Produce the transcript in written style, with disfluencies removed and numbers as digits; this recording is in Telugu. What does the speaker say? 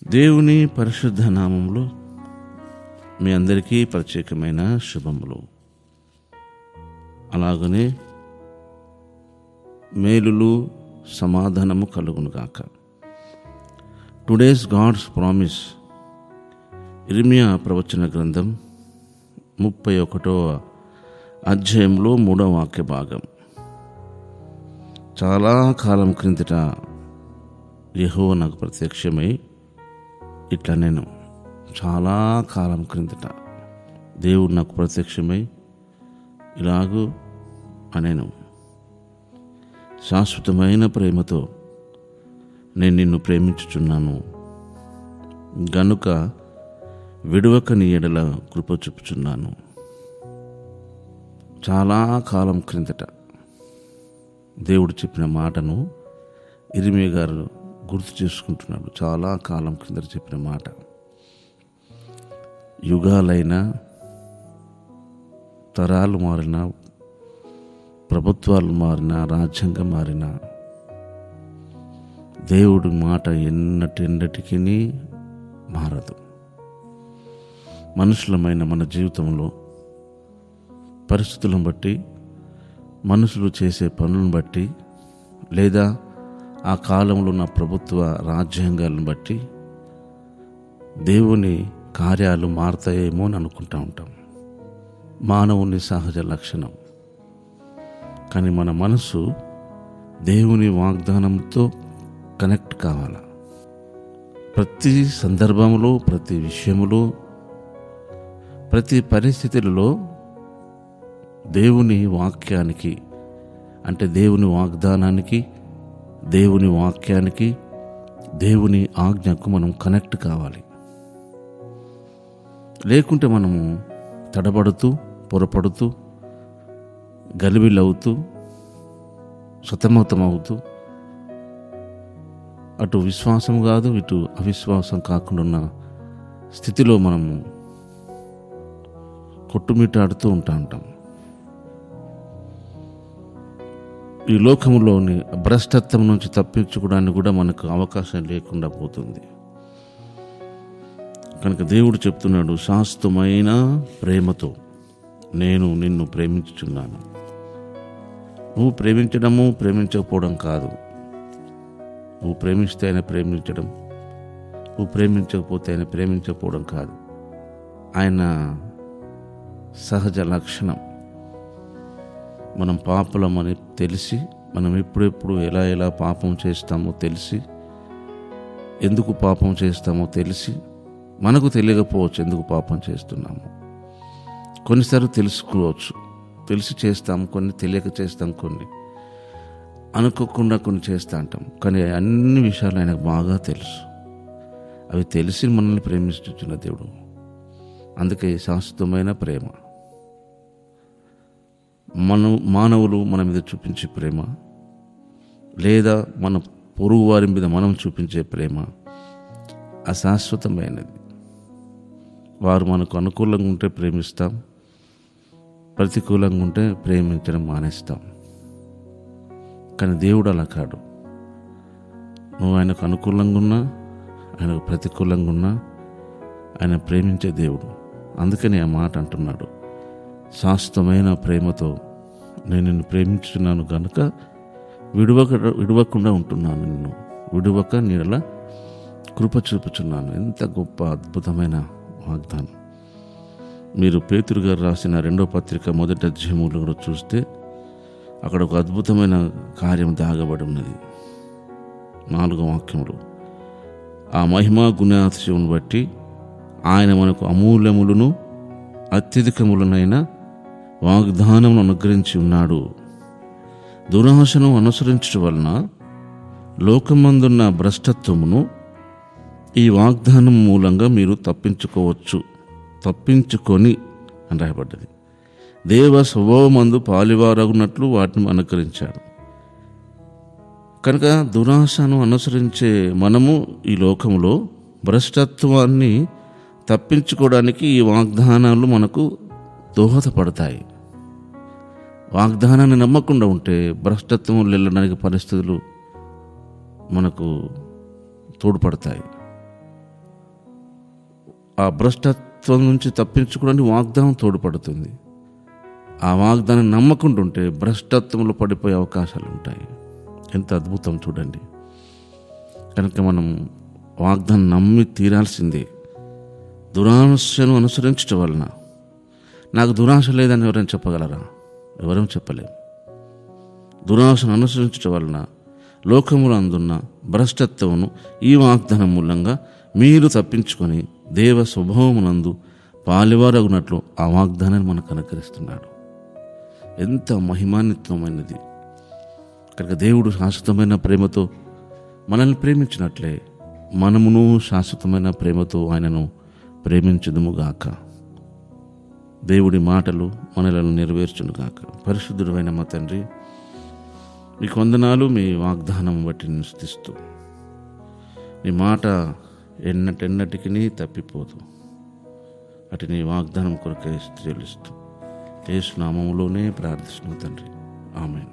దేవుని పరిశుద్ధ నామములో మీ అందరికీ ప్రత్యేకమైన శుభములు. అలాగనే మేలులు సమాధానము కలుగునుగాక. టుడేస్ గాడ్స్ ప్రామిస్, ఇర్మియా ప్రవచన గ్రంథం 31వ అధ్యాయంలో 3వ వాక్య భాగం. చాలా కాలం క్రిందట యెహోవా నాకు ప్రత్యక్షమై ఇట్లా నేను చాలా కాలం క్రిందట దేవుడు నాకు ప్రత్యక్షమై ఇలాగూ అనేను, శాశ్వతమైన ప్రేమతో నేను నిన్ను ప్రేమించుచున్నాను గనుక విడువక నీ ఎడల కృప చూపుచున్నాను. చాలా కాలం క్రిందట దేవుడు చెప్పిన మాటను ఇర్మియా గారు గుర్తు చేసుకుంటున్నాడు. చాలా కాలం క్రిందట చెప్పిన మాట. యుగాలైనా, తరాలు మారినా, ప్రభుత్వాలు మారినా, రాజ్యాంగం మారినా, దేవుడి మాట ఎన్నటికీ మారదు. మనుషులమైన మన జీవితంలో పరిస్థితులను బట్టి, మనుషులు చేసే పనులను బట్టి, లేదా ఆ కాలంలో ఉన్న ప్రభుత్వ రాజ్యాంగాలను బట్టి దేవుని కార్యాలు మారతాయేమో అని అనుకుంటూ ఉంటాం. మానవుని సహజ లక్షణం. కానీ మన మనసు దేవుని వాగ్దానంతో కనెక్ట్ కావాలి. ప్రతి సందర్భంలో, ప్రతి విషయంలో, ప్రతి పరిస్థితులలో దేవుని వాక్యానికి, అంటే దేవుని వాగ్దానానికి, దేవుని వాక్యానికి, దేవుని ఆజ్ఞకు మనం కనెక్ట్ కావాలి. లేకుంటే మనము తడబడుతూ, పొరపడుతూ, గలిబిలవుతూ, సతమతమవుతూ, అటు విశ్వాసం కాదు, ఇటు అవిశ్వాసం కాకుండా ఉన్న స్థితిలో మనము కొట్టుమిట్టాడుతూ ఉంటాం. ఈ లోకంలోని భ్రష్టత్వం నుంచి తప్పించుకోవడానికి కూడా మనకు అవకాశం లేకుండా పోతుంది. కనుక దేవుడు చెప్తున్నాడు, శాశ్వతమైన ప్రేమతో నేను నిన్ను ప్రేమించుచున్నాను. నువ్వు ప్రేమించడము, ప్రేమించకపోవడం కాదు. నువ్వు ప్రేమిస్తే ఆయన ప్రేమించడం, నువ్వు ప్రేమించకపోతే ఆయన ప్రేమించకపోవడం కాదు. ఆయన సహజ లక్షణం. మనం పాపులమని తెలిసి, మనం ఎప్పుడెప్పుడు ఎలా పాపం చేస్తామో తెలిసి, ఎందుకు పాపం చేస్తామో తెలిసి, మనకు తెలియకపోవచ్చు ఎందుకు పాపం చేస్తున్నాము. కొన్నిసార్లు తెలుసుకోవచ్చు, తెలిసి చేస్తాము, కొన్ని తెలియక చేస్తాం, కొన్ని అనుకోకుండా కొన్ని చేస్తూ ఉంటాం. కానీ అన్ని విషయాలు ఆయనకు బాగా తెలుసు. అవి తెలిసి మనల్ని ప్రేమిస్తున్న దేవుడు. అందుకే శాశ్వతమైన ప్రేమ. మానవులు మన మీద చూపించే ప్రేమ, లేదా మన పొరుగు వారి మీద మనం చూపించే ప్రేమ అశాశ్వతమైనది. వారు మనకు అనుకూలంగా ఉంటే ప్రేమిస్తాం, ప్రతికూలంగా ఉంటే ప్రేమించడం మానేస్తాం. కానీ దేవుడు అలా కాడు. నువ్వు ఆయనకు అనుకూలంగా ఉన్నా, ఆయనకు ప్రతికూలంగా ఉన్నా ఆయన ప్రేమించే దేవుడు. అందుకని ఆ మాట అంటున్నాడు, శాశ్వతమైన ప్రేమతో నేను నిన్ను ప్రేమించుతున్నాను కనుక విడవకుండా ఉంటున్నాను, నిన్ను విడువక నీడల కృప చూపుచున్నాను. ఎంత గొప్ప అద్భుతమైన వాగ్దానం. మీరు పేతురు గారు రాసిన 2వ పత్రిక 1వ అధ్యాయములో కూడా చూస్తే అక్కడ ఒక అద్భుతమైన కార్యం దాగబడి ఉన్నది. 4వ వాక్యములు, ఆ మహిమా గుణాతిశయమును బట్టి ఆయన మనకు అమూల్యములను అత్యధికములనైన వాగ్దానమును అనుగ్రహించి ఉన్నాడు. దురాశను అనుసరించడం వలన లోకమందున్న భ్రష్టత్వమును ఈ వాగ్దానం మూలంగా మీరు తప్పించుకొని అని రాయబడ్డది. దేవ స్వభావమందు పాలివారగునట్లు వాటిని అనుకరించాడు. కనుక దురాశను అనుసరించే మనము ఈ లోకంలో భ్రష్టత్వాన్ని తప్పించుకోవడానికి ఈ వాగ్దానాలు మనకు దోహదపడతాయి. వాగ్దానాన్ని నమ్మకుండా ఉంటే భ్రష్టత్వం వెళ్ళడానికి పరిస్థితులు మనకు తోడ్పడతాయి. ఆ భ్రష్టత్వం నుంచి తప్పించుకోవడానికి వాగ్దానం తోడ్పడుతుంది. ఆ వాగ్దానం నమ్మకుంటుంటే భ్రష్టత్వంలో పడిపోయే అవకాశాలు ఉంటాయి. ఎంత అద్భుతం చూడండి. కనుక మనం వాగ్దానం నమ్మి తీరాల్సిందే. దురాశను అనుసరించడం వలన నాకు దురాశ లేదని ఎవరైనా చెప్పగలరా? ఎవరేం చెప్పలేము. దురాశను అనుసరించడం వలన లోకములో అందున్న భ్రష్టత్వమును ఈ వాగ్దానం మూలంగా మీరు తప్పించుకొని దేవ స్వభావమునందు పాలివారగునట్లు ఆ వాగ్దానాన్ని మనకు అనుకరిస్తున్నాడు. ఎంత మహిమాన్వితమైనది. కనుక దేవుడు శాశ్వతమైన ప్రేమతో మనల్ని ప్రేమించినట్లే మనమును శాశ్వతమైన ప్రేమతో ఆయనను ప్రేమించుదుముగాక. దేవుడి మాటలు మనలను నెరవేర్చునుగాక. పరిశుద్ధుడైన మా తండ్రి, మీకు వందనాలు. మీ వాగ్దానం బట్టి నేను స్తుతిస్తూ, నీ మాట ఎన్నటెన్నటికి తప్పిపోదు. అటు నీ వాగ్దానం కొరకే చెల్లిస్తూ యేసు నామములోనే ప్రార్థిస్తున్నాను తండ్రి. ఆమేన్.